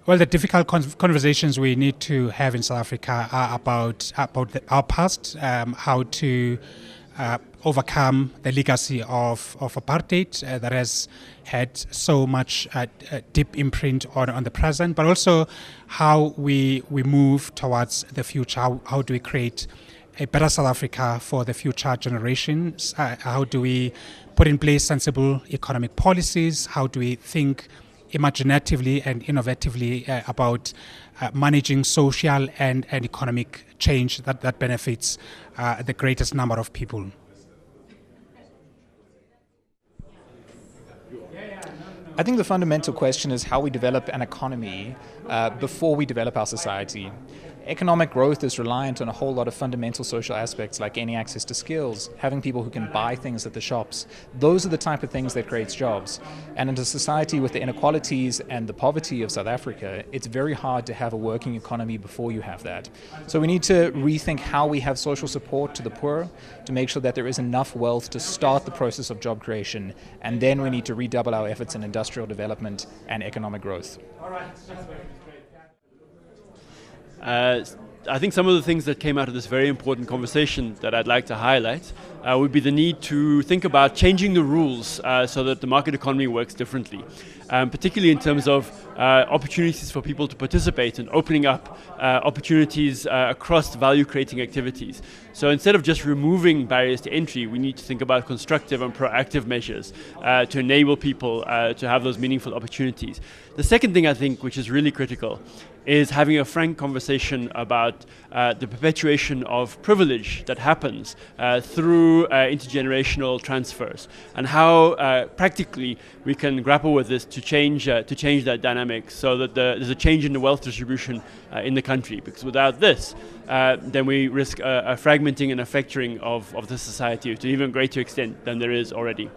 Well, the difficult conversations we need to have in South Africa are about our past, how to overcome the legacy of apartheid that has had so much deep imprint on the present, but also how we move towards the future. How do we create a better South Africa for the future generations? How do we put in place sensible economic policies? How do we think imaginatively and innovatively about managing social and economic change that benefits the greatest number of people? I think the fundamental question is how we develop an economy before we develop our society. Economic growth is reliant on a whole lot of fundamental social aspects like gaining access to skills, having people who can buy things at the shops. Those are the type of things that creates jobs. And in a society with the inequalities and the poverty of South Africa, it's very hard to have a working economy before you have that. So we need to rethink how we have social support to the poor to make sure that there is enough wealth to start the process of job creation. And then we need to redouble our efforts in industrial development and economic growth. I think some of the things that came out of this very important conversation that I'd like to highlight would be the need to think about changing the rules so that the market economy works differently, particularly in terms of opportunities for people to participate and opening up opportunities across value-creating activities. So instead of just removing barriers to entry, we need to think about constructive and proactive measures to enable people to have those meaningful opportunities. The second thing I think, which is really critical, is having a frank conversation about the perpetuation of privilege that happens through intergenerational transfers, and how practically we can grapple with this to change that dynamic, so that there's a change in the wealth distribution in the country. Because without this, then we risk a fragmenting and a fracturing of the society to an even greater extent than there is already.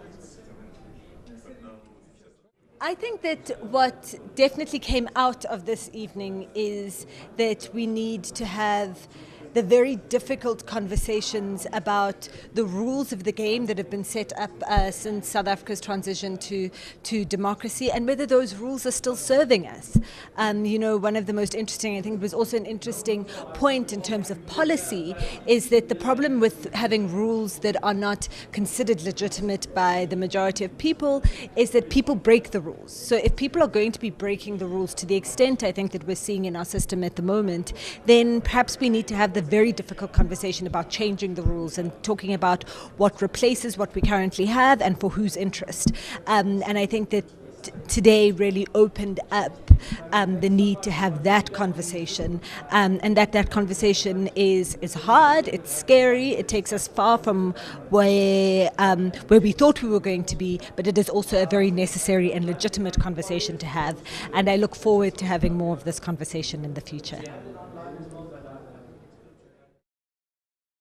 I think that what definitely came out of this evening is that we need to have the very difficult conversations about the rules of the game that have been set up since South Africa's transition to democracy, and whether those rules are still serving us. One of the most interesting, I think it was also an interesting point in terms of policy, is that the problem with having rules that are not considered legitimate by the majority of people is that people break the rules. So if people are going to be breaking the rules to the extent I think that we're seeing in our system at the moment, then perhaps we need to have the very difficult conversation about changing the rules and talking about what replaces what we currently have and for whose interest. And I think that today really opened up the need to have that conversation, and that conversation is hard, it's scary, it takes us far from where we thought we were going to be, but it is also a very necessary and legitimate conversation to have, and I look forward to having more of this conversation in the future.